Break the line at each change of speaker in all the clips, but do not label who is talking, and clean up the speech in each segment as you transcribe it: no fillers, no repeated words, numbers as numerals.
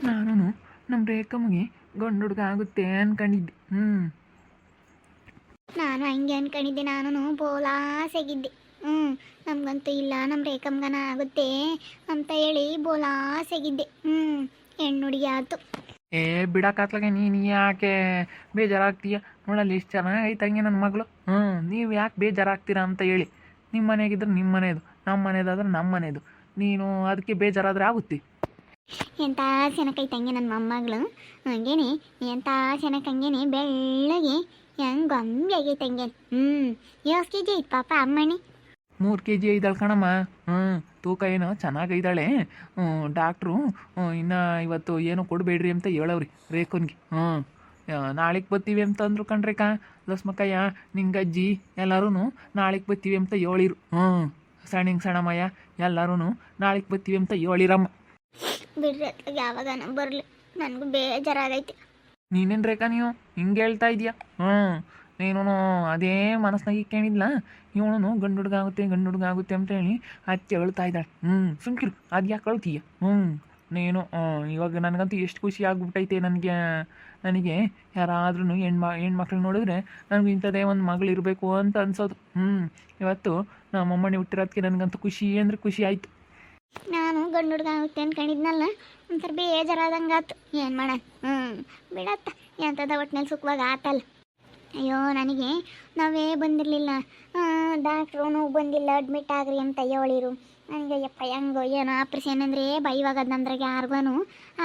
ನಾನು ನಮ್ಮ ರೇಖಮ್ಮಗೆ ಗಂಡು ಹುಡುಗ ಆಗುತ್ತೆ ಅನ್ಕೊಂಡಿದ್ದೆ.
ನಾನು ಹಂಗೆ ಅನ್ಕೊಂಡಿದ್ದೆ. ನಾನು ಬೋಲಾಸೆಗಿದ್ದೆ. ನಮಗಂತೂ ಇಲ್ಲ, ನಮ್ಮ ರೇಖಮ್ಗನ ಆಗುತ್ತೆ ಅಂತ ಹೇಳಿ ಬೋಲಾಸೆಗಿದ್ದೆ. ಹೆಣ್ಣು ಹುಡುಗಿ ಆಯ್ತು.
ಏ ಬಿಡಕ್ಕಾತ್ಲಾಗೆ ನೀನು ಯಾಕೆ ಬೇಜಾರಾಗ್ತೀಯ? ನೋಡಲ್ಲಿ ಎಷ್ಟು ಚೆನ್ನಾಗೈತಂಗೆ ನನ್ನ ಮಗಳು. ನೀವು ಯಾಕೆ ಬೇಜಾರಾಗ್ತೀರಾ ಅಂತ ಹೇಳಿ. ನಿಮ್ಮ ಮನೆಗಿದ್ರೆ ನಿಮ್ಮ ಮನೆಯದು, ನಮ್ಮ ಮನೆಯದಾದ್ರೆ ನಮ್ಮ ಮನೆಯದು. ನೀನು ಅದಕ್ಕೆ ಬೇಜಾರಾದರೆ ಆಗುತ್ತೆ.
ಎಂಥ ಚೆನ್ನಾಗೈತಂಗೆ ನನ್ನ ಮೊಮ್ಮಗಳು. ಹಂಗೇನೆ ಎಂಥ ಚೆನ್ನಾಗಂಗೇನೆ ಬೆಳ್ಳಗೆ ಹೆಂಗೆ ಗೊಂಬೆ ಆಗೈತಂಗೆ. ಎಷ್ಟು ಕೆ ಜಿ ಐತೆ ಪಾಪ ಅಮ್ಮಣ್ಣಿ?
3 kg ಇದ್ದಾಳೆ ಕಣಮ್ಮ. ತೂಕ ಏನೋ ಚೆನ್ನಾಗೈದಾಳೆ. ಡಾಕ್ಟ್ರು ಇನ್ನು ಇವತ್ತು ಏನೋ ಕೊಡಬೇಡ್ರಿ ಅಂತ ಹೇಳವ್ರಿ ರೇಖನ್ಗೆ. ನಾಳೆಗೆ ಬರ್ತೀವಿ ಅಂತ ಅಂದರು ಕಣ್ರೇಕ. ಲಸ್ಮಕ್ಕಯ್ಯ ನಿಂಗಜ್ಜಿ ಎಲ್ಲರೂ ನಾಳೆಗೆ ಬರ್ತೀವಿ ಅಂತ ಹೇಳಿರು. ಸಣ್ಣಮಯ್ಯ ಎಲ್ಲರೂ ನಾಳೆಗೆ ಬರ್ತೀವಿ ಅಂತ ಹೇಳಿರಮ್ಮ.
ಬಿಡ್ರಿ ಅತ್ಲಾಗ ಯಾವಾಗ ಬರಲಿ, ನನಗೂ ಬೇಜಾರಾಗೈತೆ.
ನೀನೇನು ರೇಖಾ ನೀವು ಹಿಂಗೆ ಹೇಳ್ತಾ ಇದೀಯ? ನೀನು ಅದೇ ಮನಸ್ಸಿನಾಗ ಇಕ್ಕೇನಿಲ್ಲ. ಇವನು ಗಂಡು ಹುಡುಗ ಆಗುತ್ತೆ ಅಂತ ಹೇಳಿ ಅತ್ತೆ ಹೇಳ್ತಾ ಇದ್ದಾಳೆ. ಸುಮ್ಕಿರು, ಅದು ಯಾಕೆ ಕಳ್ತೀಯ? ನೀನು ಇವಾಗ ನನಗಂತೂ ಎಷ್ಟು ಖುಷಿ ಆಗ್ಬಿಟ್ಟೈತೆ. ನನಗೆ ಯಾರಾದ್ರೂ ಹೆಣ್ಮಕ್ಳು ನೋಡಿದ್ರೆ ನನಗೂ ಇಂಥದ್ದೇ ಒಂದು ಮಗಳು ಇರಬೇಕು ಅಂತ ಅನ್ಸೋದು. ಇವತ್ತು ನಮ್ಮಮ್ಮಣ್ಣಿ ಹುಟ್ಟಿರೋದಕ್ಕೆ ನನಗಂತೂ ಖುಷಿ ಅಂದರೆ ಖುಷಿ ಆಯಿತು.
ನಾನು ಗಂಡು ಹುಡುಗ ಆಗುತ್ತೆ ಅನ್ಕೊಂಡಿದ್ನಲ್ಲ, ಒಂಥರ ಬೇಜಾರಾದಂಗೆ ಆಯ್ತು. ಏನು ಮಾಡ, ಬಿಡತ್ತ, ಎಂಥದ ಒಟ್ಟಿನಲ್ಲಿ ಸುಖವಾಗಿ ಆತಲ್ಲ. ಅಯ್ಯೋ ನನಗೆ ನಾವೇ ಬಂದಿರಲಿಲ್ಲ, ಡಾಕ್ಟ್ರು ನೋವು ಬಂದಿಲ್ಲ ಅಡ್ಮಿಟ್ ಆಗ್ರಿ ಅಂತ ಹೇಳಿರು. ನನಗೆ ಯಪ್ಪ ಹೆಂಗೋ ಏನೋ ಆಪ್ರೇಷನ್ ಅಂದರೆ ಭಯವಾಗದ. ನಮ್ದ್ರಾಗ ಯಾರಿಗೂ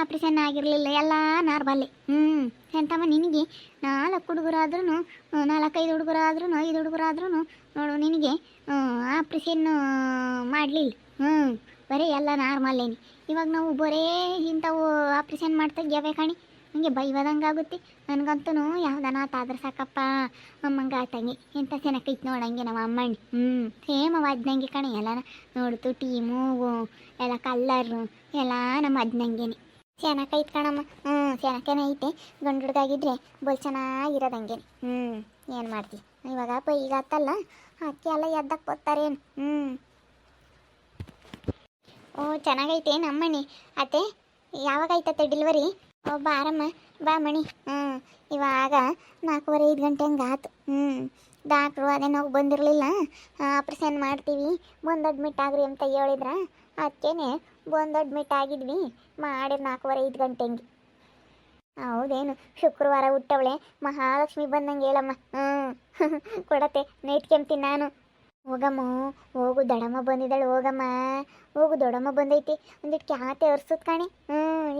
ಆಪ್ರೇಷನ್ ಆಗಿರಲಿಲ್ಲ, ಎಲ್ಲ ನಾರ್ಮಲ್ಲಿ. ಎಂತಮ್ಮ ನಿನಗೆ 4 ಹುಡುಗರಾದ್ರೂ 4-5 ಹುಡುಗರಾದ್ರೂ 5 ಹುಡುಗರಾದ್ರೂ ನೋಡು ನಿನಗೆ ಆಪ್ರೇಷನ್ ಮಾಡಲಿಲ್ಲ. ಬರೀ ಎಲ್ಲ ನಾರ್ಮಲ್ಲೇನಿ. ಇವಾಗ ನಾವು ಬರೇ ಇಂಥವು ಆಪ್ರೇಷನ್ ಮಾಡ್ತಾ ಗ್ಯಾವೆ ಕಾಣಿ, ನನಗೆ ಭಯವಾದಂಗೆ ಆಗುತ್ತೆ. ನನಗಂತೂ ಯಾವ್ದನ ಆದ್ರೆ ಸಾಕಪ್ಪ ಅಮ್ಮಂಗೆ ಆತಂಗೆ. ಎಂಥ ಚೆನ್ನಾಗೈತೆ ನೋಡಂಗೆ ನಮ್ಮ ಅಮ್ಮಣ್ಣಿ. ಸೇಮ್ ಅವ ಅಜ್ನಂಗೆ ಕಣೆ. ಎಲ್ಲ ನೋಡು ತುಟಿ ಮೂಗು ಎಲ್ಲ ಕಲ್ಲರು ಎಲ್ಲ ನಮ್ಮ ಅಜ್ನಂಗೆನೆ. ಚೆನ್ನಾಗೈತೆ ಕಣಮ್ಮ. ಚೆನ್ನಾಗೇನೆ ಐತೆ. ಗಂಡು ಹುಡುಗಾಗಿದ್ರೆ ಬಲ್ ಚೆನ್ನಾಗಿರೋದಂಗೆ. ಏನು ಮಾಡ್ತೀವಿ ಇವಾಗ ಈಗ ಆತಲ್ಲ, ಅಕ್ಕಿ ಎಲ್ಲ ಎದ್ದಕ್ಕೆ ಬರ್ತಾರೇನು. ಚೆನ್ನಾಗೈತೆ ನಮ್ಮಣ್ಣಿ. ಅತ್ತೆ ಯಾವಾಗ ಆಯ್ತತ್ತೆ ಡೆಲಿವರಿ? ಬಾರಮ್ಮ ಬಾ ಮಣಿ. ಇವಾಗ 4:30-5 ಗಂಟೆ ಹಂಗೆ ಆಯ್ತು. ಡಾಕ್ಟ್ರು ಅದೇ ನಾವು ಬಂದಿರಲಿಲ್ಲ, ಆಪ್ರೇಷನ್ ಮಾಡ್ತೀವಿ ಬಂದು ಅಡ್ಮಿಟ್ ಆಗ್ರಿ ಅಂತ ಹೇಳಿದ್ರ. ಅದಕ್ಕೇನೆ ಬಂದು ಅಡ್ಮಿಟ್ ಆಗಿದ್ವಿ. ಮಾಡಿರಿ 4:30-5 ಗಂಟೆ ಹಂಗೆ. ಹೌದೇನು? ಶುಕ್ರವಾರ ಹುಟ್ಟವಳೆ ಮಹಾಲಕ್ಷ್ಮಿ ಬಂದಂಗೆ ಹೇಳಮ್ಮ. ಕೊಡತ್ತೆ ನೈಟ್ ಕೆಮ್ತೀನಿ ನಾನು. ಹೋಗಮ್ಮ ಹೋಗು, ದೊಡಮ್ಮ ಬಂದಿದ್ದಾಳೆ. ಹೋಗಮ್ಮ ಹೋಗು, ದೊಡಮ್ಮ ಬಂದೈತಿ. ಒಂದಿಟ್ಟು ಕ್ಯಾತೆ ಅರ್ಸೋದು ಕಾಣಿ.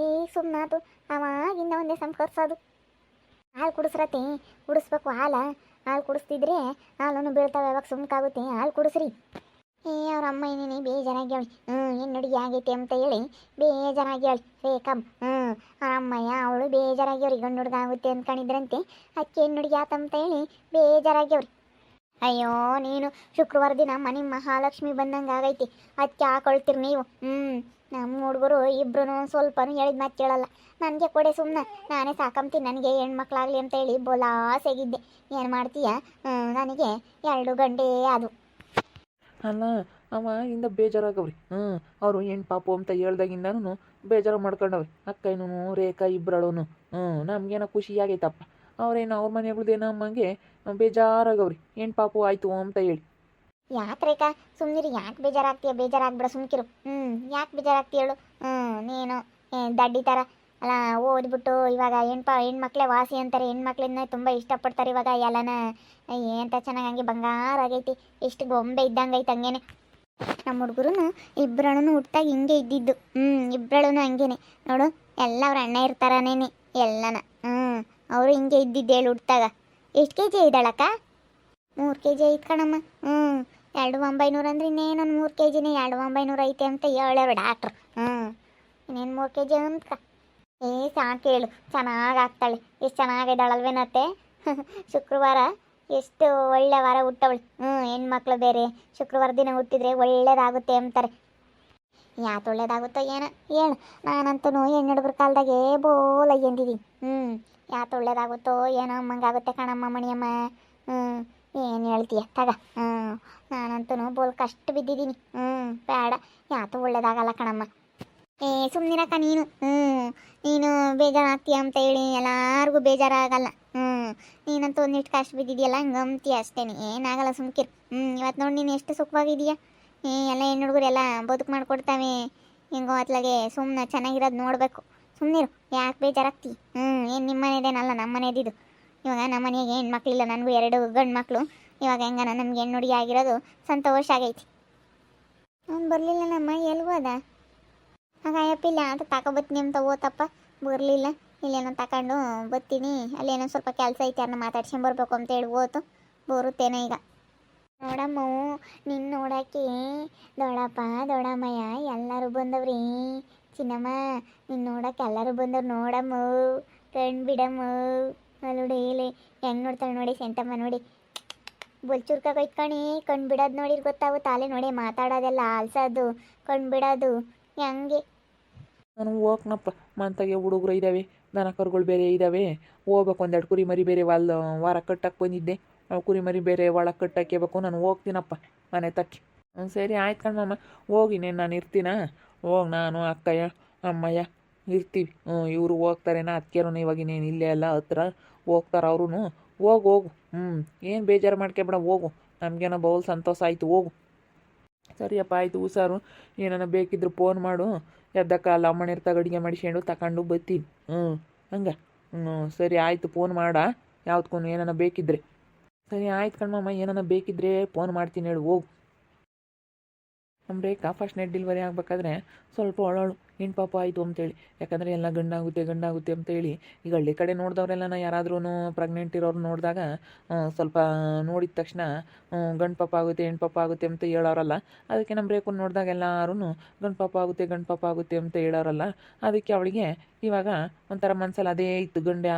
ಈಗ ಸುಮ್ಮನಾತು. ಅವಾಗಿಂದ ಒಂದೇ ಸಂಕರ್ಸೋದು. ಹಾಲು ಕುಡಿಸ್ರತಿ, ಕುಡಿಸ್ಬೇಕು ಹಾಲು ಕುಡಿಸ್ತಿದ್ರೆ ಹಾಲನ್ನು ಬೀಳ್ತಾವೆ. ಯಾವಾಗ ಸುಮ್ಕಾಗುತ್ತೆ, ಹಾಲು ಕುಡಿಸ್ರಿ. ಅವ್ರ ಅಮ್ಮ ಏನೇನಿ ಬೇಜಾರಾಗ್ಯಾಳಿ. ಹೆಣ್ಣು ಹುಡುಗಿ ಆಗೈತೆ ಅಂತ ಹೇಳಿ ಬೇಜಾರಾಗ್ಯಾಳಿ ರೇಖಮ್. ಅವ್ರ ಅಮ್ಮಯ್ಯ ಅವಳು ಬೇಜಾರಾಗ್ಯವ್ರಿ. ಗಂಡು ಹುಡುಗ ಆಗುತ್ತೆ ಅಂದ್ಕೊಂಡಿದ್ರಂತೆ, ಅಕ್ಕಿ ಹೆಣ್ಣು ಹುಡುಗಿ ಆತಂತ ಹೇಳಿ ಬೇಜಾರಾಗ್ಯವ್ರಿ. ಅಯ್ಯೋ ನೀನು ಶುಕ್ರವಾರ ದಿನ ಮನೆ ಮಹಾಲಕ್ಷ್ಮಿ ಬಂದಂಗೆ ಆಗೈತಿ. ಅದಕ್ಕೆ ಹಾಕೊಳ್ತೀರಿ ನೀವು. ನಮ್ಮ ಹುಡುಗರು ಇಬ್ರು ಸ್ವಲ್ಪನೂ ಹೇಳಿದ ಮಾತು ಕೇಳಲ್ಲ. ನನಗೆ ಕೊಡೆ ಸುಮ್ಮನೆ, ನಾನೇ ಸಾಕಂತೀನಿ. ನನಗೆ ಹೆಣ್ಮಕ್ಳಾಗಲಿ ಅಂತ ಹೇಳಿ ಬೋಲಾಸೆಗಿದ್ದೆ. ಏನು ಮಾಡ್ತೀಯ, ನನಗೆ 2 ಗಂಟೆ ಅದು.
ಅಲ್ಲ ಅವ ಇಂದ ಬೇಜಾರಾಗವ್ರಿ. ಅವರು ಹೆಣ್ಣು ಪಾಪು ಅಂತ ಹೇಳ್ದಾಗಿಂದನೂ ಬೇಜಾರು ಮಾಡ್ಕೊಂಡವ್ರಿ. ಅಕ್ಕಯ್ಯನೂ ರೇಖಾ ಇಬ್ಬರಳು. ನಮಗೇನೋ ಖುಷಿಯಾಗೈತಪ್ಪ. ಅವ್ರೇನು ಅವ್ರ ಮನೆಗಳದ್ದೇನೋ ಅಮ್ಮಂಗೆ ಬೇಜಾರಾಗವ್ರಿ, ಹೆಣ್ಣು ಪಾಪು ಆಯಿತು ಅಂತ ಹೇಳಿ.
ಯಾಕೆ ರೇಖಾ ಸುಮ್ಮನಿರಿ, ಯಾಕೆ ಬೇಜಾರಾಗ್ತೀಯ? ಬೇಜಾರಾಗ್ಬಿಡ ಸುಮ್ಕಿರು. ಯಾಕೆ ಬೇಜಾರಾಗ್ತೀಯ ಹೇಳು? ನೀನು ದಡ್ಡಿ ಥರ ಅಲ್ಲ ಓದ್ಬಿಟ್ಟು ಇವಾಗ ಹೆಣ್ಮಕ್ಳೇ ವಾಸಿ ಅಂತಾರೆ. ಹೆಣ್ಮಕ್ಳನ್ನ ತುಂಬ ಇಷ್ಟಪಡ್ತಾರೆ ಇವಾಗ ಎಲ್ಲನ. ಎಂತ ಚೆನ್ನಾಗಿ ಹಂಗೆ ಬಂಗಾರ ಆಗೈತಿ, ಎಷ್ಟು ಗೊಂಬೆ ಇದ್ದಂಗೆ ಐತೆ ಹಂಗೇನೆ. ನಮ್ಮ ಹುಡುಗರು ಇಬ್ಬರಣ್ಣು ಹುಟ್ಟಾಗ ಹಿಂಗೆ ಇದ್ದಿದ್ದು. ಇಬ್ಬರಳು ಹಂಗೇನೆ ನೋಡು. ಎಲ್ಲ ಅವ್ರ ಅಣ್ಣ ಇರ್ತಾರನೇನೆ ಎಲ್ಲನ. ಅವರು ಹಿಂಗೆ ಇದ್ದಿದ್ದು ಹೇಳಿ ಹುಟ್ಟಾಗ. ಎಷ್ಟು ಕೆ ಜಿ ಇದ್ದಾಳಕ್ಕ? 3 kg ಐತೆ ಕಣಮ್ಮ. 2,900 ಅಂದ್ರೆ ಇನ್ನೇನೊಂದು 3 kgನೇ 2,900 ಐತೆ ಅಂತ ಹೇಳೇವ ಡಾಕ್ಟ್ರು. ಇನ್ನೇನು 3 kg ಅಂತ. ಸಾಕು ಹೇಳು, ಚೆನ್ನಾಗಿ ಆಗ್ತಾಳೆ. ಎಷ್ಟು ಚೆನ್ನಾಗಿದ್ದಾಳಲ್ವೇನತ್ತೆ. ಶುಕ್ರವಾರ ಎಷ್ಟು ಒಳ್ಳೆ ವಾರ ಹುಟ್ಟವಳು. ಹೆಣ್ಮಕ್ಳು ಬೇರೆ ಶುಕ್ರವಾರ ದಿನ ಹುಟ್ಟಿದ್ರೆ ಒಳ್ಳೇದಾಗುತ್ತೆ ಅಂತಾರೆ. ಯಾಕೆ ಒಳ್ಳೇದಾಗುತ್ತೋ ಏನೋ ಹೇಳು. ನಾನಂತೂ ಹೆಣ್ಣು ಹುಡುಗ್ರ ಕಾಲದಾಗೆ ಬೋಲ ಎಂದಿದ್ದೀನಿ. ಯಾಕೆ ಒಳ್ಳೇದಾಗುತ್ತೋ ಏನೋ ಅಮ್ಮಂಗಾಗುತ್ತೆ ಕಣಮ್ಮ ಮಣಿಯಮ್ಮ. ಏನು ಹೇಳ್ತೀಯ ತಗ. ನಾನಂತೂ ಬೋಲ್ ಕಷ್ಟ ಬಿದ್ದಿದ್ದೀನಿ. ಬೇಡ, ಯಾತೂ ಒಳ್ಳೇದಾಗಲ್ಲ ಕಣಮ್ಮ. ಸುಮ್ಮನಿರಕ್ಕ ನೀನು ನೀನು ಬೇಜಾರಾಗ್ತೀಯ ಅಂತ ಹೇಳಿ ಎಲ್ಲಾರ್ಗೂ ಬೇಜಾರಾಗಲ್ಲ ನೀನಂತೂ ಒಂದಿಷ್ಟು ಕಷ್ಟ ಬಿದ್ದಿದೆಯಲ್ಲ ಹಂಗೆ ಅಂತೀಯ ಅಷ್ಟೇ ಏನಾಗಲ್ಲ ಸುಮ್ಕಿರು ಇವತ್ತು ನೋಡಿ ನೀನು ಎಷ್ಟು ಸುಖವಾಗಿದೆಯಾ ಎಲ್ಲ ಹೆಣ್ಣು ಹುಡುಗರು ಎಲ್ಲ ಬದುಕು ಮಾಡ್ಕೊಡ್ತಾವೆ ಹೆಂಗೋ ಅತ್ಲಾಗೆ ಸುಮ್ಮನೆ ಚೆನ್ನಾಗಿರೋದು ನೋಡಬೇಕು ಸುಮ್ಮನಿರು ಯಾಕೆ ಬೇಜಾರಾಗ್ತಿ ಏನು ನಿಮ್ಮ ಮನೆದೇನಲ್ಲ ನಮ್ಮ ಮನೆದಿದ್ದು ಇವಾಗ ನಮ್ಮ ಮನೆಗೆ ಹೆಣ್ಮಕ್ಳಿಲ್ಲ ನನಗೂ 2 ಗಂಡು ಮಕ್ಕಳು ಇವಾಗ ಹೆಂಗನ ನಮ್ಗೆ ಹೆಣ್ಣು ಹುಡುಗಿ ಆಗಿರೋದು ಸಂತೋಷ ಆಗೈತಿ ಅವ್ನು ಬರಲಿಲ್ಲ ನಮ್ಮ ಎಲ್ಗೂ ಅದ ಆಗ ಅಯ್ಯಪ್ಪಿಲ್ಲ ಅಂತ ತಗೊಬತ್ತೀನಿ ಅಂತ ಓತಪ್ಪ ಬರಲಿಲ್ಲ ಇಲ್ಲೇನೋ ತಗೊಂಡು ಬತ್ತೀನಿ ಅಲ್ಲೇನೋ ಸ್ವಲ್ಪ ಕೆಲಸ ಐತೆ ಯಾರನ್ನ ಮಾತಾಡ್ಸ್ಕೊಂಬರ್ಬೇಕು ಅಂತೇಳಿ ಓತು ಬರುತ್ತೇನೆ ಈಗ ನೋಡಮ್ಮ ನಿನ್ನ ನೋಡಕ್ಕೆ ದೊಡ್ಡಪ್ಪ ದೊಡ್ಡಮ್ಮಯ್ಯ ಎಲ್ಲರೂ ಬಂದವ್ರಿ ಚಿನ್ನಮ್ಮ ನಿನ್ನ ನೋಡಕ್ಕೆ ಎಲ್ಲರೂ ಬಂದವ್ರು ನೋಡಮ್ಮ ಕಣ್ ಬಿಡಮ್ಮ ನೋಡಿ ಇಲ್ಲಿ ಹೆಂಗೆ ನೋಡ್ತಾಳೆ ನೋಡಿ ಸೆಂಟಮ್ಮ ನೋಡಿ ಬೊಲ್ಚುರ್ಕ ಕೊಯ್ತ್ಕಣಿ ಕಣ್ ಬಿಡೋದು ನೋಡಿ ಗೊತ್ತಾವು ತಾಲೆ ನೋಡಿ ಮಾತಾಡೋದೆಲ್ಲ ಆಲ್ಸೋದು ಕಣ್ ಬಿಡೋದು ಹೆಂಗೆ
ನಾನು ಹೋಗ್ನಪ್ಪ ಮಂತಾಗೆ ಹುಡುಗರು ಇದ್ದಾವೆ ದನ ಕರುಗಳು ಬೇರೆ ಇದ್ದಾವೆ ಹೋಗ್ಬೇಕು 2 ಕುರಿ ಮರಿ ಬೇರೆ ವಾರ ಕಟ್ಟಕ್ಕೆ ಬಂದಿದ್ದೆ ಕುರಿ ಮರಿ ಬೇರೆ ಒಳಗೆ ಕಟ್ಟಾಕೇಬೇಕು ನಾನು ಹೋಗ್ತೀನಪ್ಪ ಮನೆ ತಕ್ಕಿ ಸರಿ ಆಯ್ತು ಕಣಮ್ಮ ಹೋಗಿ ನಾನು ಇರ್ತೀನ ಹೋಗಿ ನಾನು ಅಕ್ಕಯ್ಯ ಅಮ್ಮಯ್ಯ ಇರ್ತೀವಿ ಇವರು ಹೋಗ್ತಾರೆ ಅದಕ್ಕೇನು ಇವಾಗಿನೇನು ಇಲ್ಲೇ ಎಲ್ಲ ಹತ್ರ ಹೋಗ್ತಾರೆ ಅವರು ಹೋಗು ಏನು ಬೇಜಾರು ಮಾಡ್ಕೊಬೇಡ ಹೋಗು ನಮಗೇನೋ ಬಹು ಸಂತೋಷ ಆಯಿತು ಹೋಗು ಸರಿಯಪ್ಪ ಆಯಿತು ಹುಷಾರು ಏನಾನ ಬೇಕಿದ್ರು ಫೋನ್ ಮಾಡು ಎದ್ದಕ್ಕ ಅಲ್ಲಿ ಅಮ್ಮನ ಇರ್ತಾಗ ಅಡುಗೆ ಮಾಡಿಸ್ಕೊಂಡು ತಗೊಂಡು ಬರ್ತೀನಿ ಹಂಗೆ ಸರಿ ಆಯಿತು ಫೋನ್ ಮಾಡ ಯಾವ್ದಕ್ಕೂ ಏನಾನ ಬೇಕಿದ್ರೆ ಸರಿ ಆಯ್ತು ಕಣ್ಮಮ್ಮ ಏನಾನ ಬೇಕಿದ್ರೆ ಫೋನ್ ಮಾಡ್ತೀನಿ ಹೇಳು ಹೋಗು ನಮ್ಮ ರೇಖಾ ಫಸ್ಟ್ ನೆಟ್ ಡೆಲಿವರಿ ಆಗಬೇಕಾದ್ರೆ ಸ್ವಲ್ಪ ಒಳೋಳು ಹೆಣ್ಣು ಪಾಪ ಆಯಿತು ಅಂತೇಳಿ ಯಾಕಂದರೆ ಎಲ್ಲ ಗಂಡಾಗುತ್ತೆ ಅಂತೇಳಿ ಈಗ ಹಳ್ಳಿ ಕಡೆ ನೋಡಿದವ್ರೆಲ್ಲ ಯಾರಾದ್ರೂ ಪ್ರೆಗ್ನೆಂಟ್ ಇರೋರು ನೋಡಿದಾಗ ಸ್ವಲ್ಪ ನೋಡಿದ ತಕ್ಷಣ ಗಂಡು ಪಾಪ ಆಗುತ್ತೆ ಹೆಣ್ಣು ಪಾಪ ಆಗುತ್ತೆ ಅಂತ ಹೇಳೋರಲ್ಲ ಅದಕ್ಕೆ ನಮ್ಮ ರೇಖನ್ನು ನೋಡಿದಾಗ ಎಲ್ಲರೂ ಗಂಡು ಪಾಪ ಆಗುತ್ತೆ ಅಂತ ಹೇಳೋರಲ್ಲ ಅದಕ್ಕೆ ಅವಳಿಗೆ ಇವಾಗ ಒಂಥರ ಮನಸ್ಸಲ್ಲಿ ಅದೇ ಇತ್ತು ಗಂಡೆ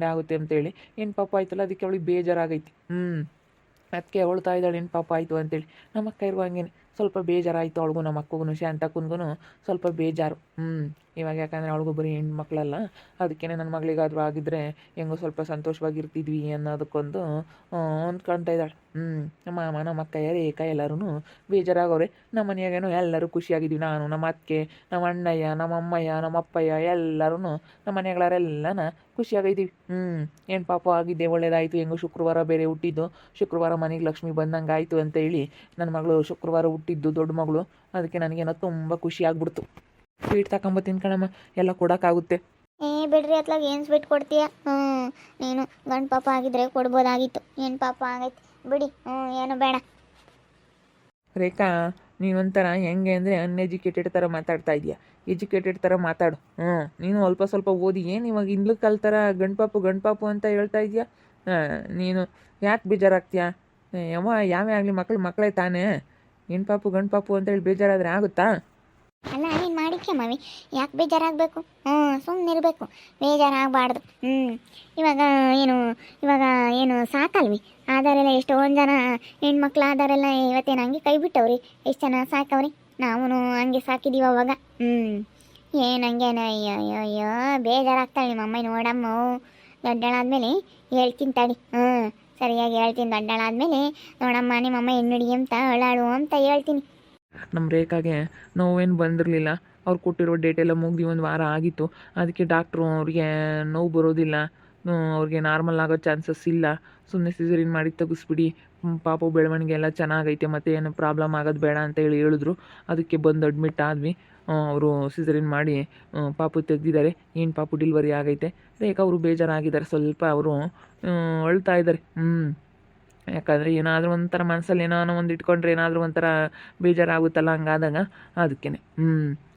ಆಗುತ್ತೆ ಅಂತೇಳಿ ಹೆಣ್ಣು ಪಾಪ ಆಯ್ತಲ್ಲ ಅದಕ್ಕೆ ಅವಳಿಗೆ ಬೇಜಾರಾಗೈತಿ ಅದಕ್ಕೆ ಅವಳ್ತಾ ಇದ್ದಾಳೆ ಹೆಣ್ಣು ಪಾಪ ಆಯಿತು ಅಂತೇಳಿ ನಮ್ಮ ಅಕ್ಕ ಇರುವಂಗೇನೆ ಸ್ವಲ್ಪ ಬೇಜಾರಾಯಿತು ಅವಳಿಗೂ ನಮ್ಮ ಅಕ್ಕಗೂ ಶಾಂತಕ್ಕನಿಗೂ ಸ್ವಲ್ಪ ಬೇಜಾರು ಇವಾಗ ಯಾಕಂದರೆ ಅವಳಿಗೂ ಬರೀ ಹೆಣ್ಣು ಮಕ್ಕಳಲ್ಲ ಅದಕ್ಕೇ ನನ್ನ ಮಗಳಿಗಾದರೂ ಆಗಿದ್ದರೆ ಹೆಂಗೋ ಸ್ವಲ್ಪ ಸಂತೋಷವಾಗಿರ್ತಿದ್ವಿ ಅನ್ನೋದಕ್ಕೊಂದು ಅಂದ್ಕೊಳ್ತಾ ಇದ್ದಾಳೆ ನಮ್ಮ ಮಾಮ ನಮ್ಮ ಅಕ್ಕ ರೇಖಾ ಎಲ್ಲರೂ ಬೇಜಾರಾಗವ್ರೆ ನಮ್ಮ ಮನೆಯಾಗೇನೋ ಎಲ್ಲರೂ ಖುಷಿಯಾಗಿದ್ವಿ ನಾನು ನಮ್ಮ ಅತ್ತೆ ನಮ್ಮ ಅಣ್ಣಯ್ಯ ನಮ್ಮ ಅಮ್ಮಯ್ಯ ನಮ್ಮ ಅಪ್ಪಯ್ಯ ಎಲ್ಲರೂ ನಮ್ಮ ಮನೆಗಳರೆಲ್ಲನ ಖುಷಿಯಾಗಿದ್ದೀವಿ ಏನು ಪಾಪ ಆಗಿದ್ದೆ ಒಳ್ಳೇದಾಯಿತು ಹೆಂಗೋ ಶುಕ್ರವಾರ ಬೇರೆ ಹುಟ್ಟಿದ್ದು ಶುಕ್ರವಾರ ಮನೆಗೆ ಲಕ್ಷ್ಮಿ ಬಂದಂಗೆ ಆಯಿತು ಅಂತ ಹೇಳಿ ನನ್ನ ಮಗಳು ಶುಕ್ರವಾರ ಹುಟ್ಟಿದ್ದು ದೊಡ್ಡ ಮಗಳು ಅದಕ್ಕೆ ನನಗೇನೋ ತುಂಬ ಖುಷಿ ಆಗ್ಬಿಡ್ತು ಸ್ವೀಟ್ ತಗೊಂಬತ್ತೀನಿ ಕಣಮ್ಮ ಎಲ್ಲ ಕೊಡೋಕ್ಕಾಗುತ್ತೆ
ಬಿಡ್ರಿ ಅತ್ಲಾಗ ಏನು ಸ್ವೀಟ್ ಕೊಡ್ತೀಯ ನೀನು ಗಂಡು ಪಾಪ ಆಗಿದ್ರೆ ಕೊಡ್ಬೋದಾಗಿತ್ತು ಹೆಣ್ಣು ಪಾಪ ಆಗೈತಿ ಬಿಡಿ ಏನು ಬೇಡ
ರೇಖಾ ನೀನೊಂಥರ ಹೆಂಗೆ ಅಂದರೆ ಅನ್ಎಜುಕೇಟೆಡ್ ಥರ ಮಾತಾಡ್ತಾ ಇದೀಯ ಎಜುಕೇಟೆಡ್ ಥರ ಮಾತಾಡು ನೀನು ಸ್ವಲ್ಪ ಓದಿ ಏನು ಇವಾಗ ಇಂಗ್ಲು ಥರ ಗಂಡು ಪಾಪು ಅಂತ ಹೇಳ್ತಾ ಇದೆಯಾ ನೀನು ಯಾಕೆ ಬೇಜಾರಾಗ್ತೀಯಾ ಯಾವೇ ಆಗಲಿ ಮಕ್ಕಳೇ ತಾನೇ ಹೆಣ್ಣು ಪಾಪು ಗಂಡು ಪಾಪು ಅಂತೇಳಿ ಬೇಜಾರಾದರೆ ಆಗುತ್ತಾ
ಅಲ್ಲ ನೀನು ಮಾಡಿಕೆ ಮವಿ ಯಾಕೆ ಬೇಜಾರಾಗಬೇಕು ಸುಮ್ಮನೆ ಇರಬೇಕು ಬೇಜಾರಾಗಬಾರ್ದು ಇವಾಗ ಏನು ಸಾಕಲ್ವಿ ಆದರೆಲ್ಲ ಎಷ್ಟೊಂದು ಜನ ಹೆಣ್ಮಕ್ಳು ಆದರೆಲ್ಲ ಇವತ್ತೇನು ಹಂಗೆ ಕೈ ಬಿಟ್ಟವ್ರಿ ಎಷ್ಟು ಜನ ಸಾಕವ್ರಿ ನಾವು ಹಂಗೆ ಸಾಕಿದ್ದೀವಿ ಅವಾಗ ಏನು ಹಂಗೇನು ಅಯ್ಯೋ ಬೇಜಾರಾಗ್ತಾಳೆ ನಿಮ್ಮ ಅಮ್ಮ ನೋಡಮ್ಮ ದೊಡ್ಡಳಾದ್ಮೇಲೆ ಹೇಳ್ತೀನಿ ತಡಿ ಸರಿಯಾಗಿ ಹೇಳ್ತೀನಿ ದೊಡ್ಡಳಾದ್ಮೇಲೆ ನೋಡಮ್ಮ ನಿಮ್ಮಮ್ಮ ಹೆಣ್ಣುಡಿ ಅಂತ ಅಳಾಳು ಅಂತ ಹೇಳ್ತೀನಿ
ನಮ್ಮ ರೇಖಾಗೆ ನೋವೇನು ಬಂದಿರಲಿಲ್ಲ ಅವ್ರು ಕೊಟ್ಟಿರೋ ಡೇಟೆಲ್ಲ ಮುಗ್ದು 1 ವಾರ ಆಗಿತ್ತು ಅದಕ್ಕೆ ಡಾಕ್ಟ್ರು ಅವ್ರಿಗೆ ನೋವು ಬರೋದಿಲ್ಲ ಅವ್ರಿಗೆ ನಾರ್ಮಲ್ ಆಗೋ ಚಾನ್ಸಸ್ ಇಲ್ಲ ಸುಮ್ಮನೆ ಸಿಸರಿನ್ ಮಾಡಿ ತೆಗಿಸ್ಬಿಡಿ ಪಾಪು ಬೆಳವಣಿಗೆ ಎಲ್ಲ ಚೆನ್ನಾಗೈತೆ ಮತ್ತು ಏನು ಪ್ರಾಬ್ಲಮ್ ಆಗೋದು ಬೇಡ ಅಂತ ಹೇಳಿದ್ರು ಅದಕ್ಕೆ ಬಂದು ಅಡ್ಮಿಟ್ ಆದ್ವಿ ಅವರು ಸಿಸರಿನ್ ಮಾಡಿ ಪಾಪು ತೆಗೆದಿದ್ದಾರೆ ಏನು ಪಾಪು ಡೆಲಿವರಿ ಆಗೈತೆ ರೇಖಾ ಅವರು ಬೇಜಾರಾಗಿದ್ದಾರೆ ಸ್ವಲ್ಪ ಅವರು ಅಳ್ತಾ ಇದ್ದಾರೆ ಯಾಕಂದರೆ ಏನಾದರೂ ಒಂಥರ ಮನಸ್ಸಲ್ಲಿ ಏನಾದ್ರು ಒಂದು ಇಟ್ಕೊಂಡ್ರೆ ಏನಾದರೂ ಒಂಥರ ಬೇಜಾರಾಗುತ್ತಲ್ಲ ಹಂಗಾದಾಗ ಅದಕ್ಕೇ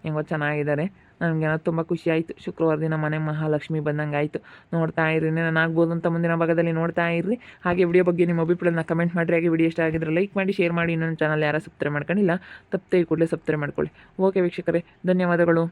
ಹೆಂಗೋ ಚೆನ್ನಾಗಿದ್ದಾರೆ ನನಗೇನೋ ತುಂಬ ಖುಷಿ ಆಯಿತು ಶುಕ್ರವಾರ ದಿನ ಮನೆ ಮಹಾಲಕ್ಷ್ಮಿ ಬಂದಂಗೆ ಆಯಿತು ನೋಡ್ತಾ ಇರ್ರಿ ನಾನಾಗ್ಬೋದು ಅಂತ ಮುಂದಿನ ಭಾಗದಲ್ಲಿ ನೋಡ್ತಾ ಇರ್ರಿ ಹಾಗೆ ವಿಡಿಯೋ ಬಗ್ಗೆ ನಿಮ್ಮ ಅಭಿಪ್ರಾಯನ ಕಮೆಂಟ್ ಮಾಡಿರಿ ಹಾಗೆ ವಿಡಿಯೋ ಇಷ್ಟ ಆಗಿದ್ರೆ ಲೈಕ್ ಮಾಡಿ ಶೇರ್ ಮಾಡಿ ಇನ್ನೊಂದು ಚಾನಲ್ ಯಾರು ಸಬ್ಸ್ಕ್ರೈಬ್ ಮಾಡ್ಕೊಂಡಿಲ್ಲ ತಪ್ಪದೆ ಕೂಡಲೇ ಸಬ್ಸ್ಕ್ರೈಬ್ ಮಾಡ್ಕೊಳ್ಳಿ ಓಕೆ ವೀಕ್ಷಕರೇ ಧನ್ಯವಾದಗಳು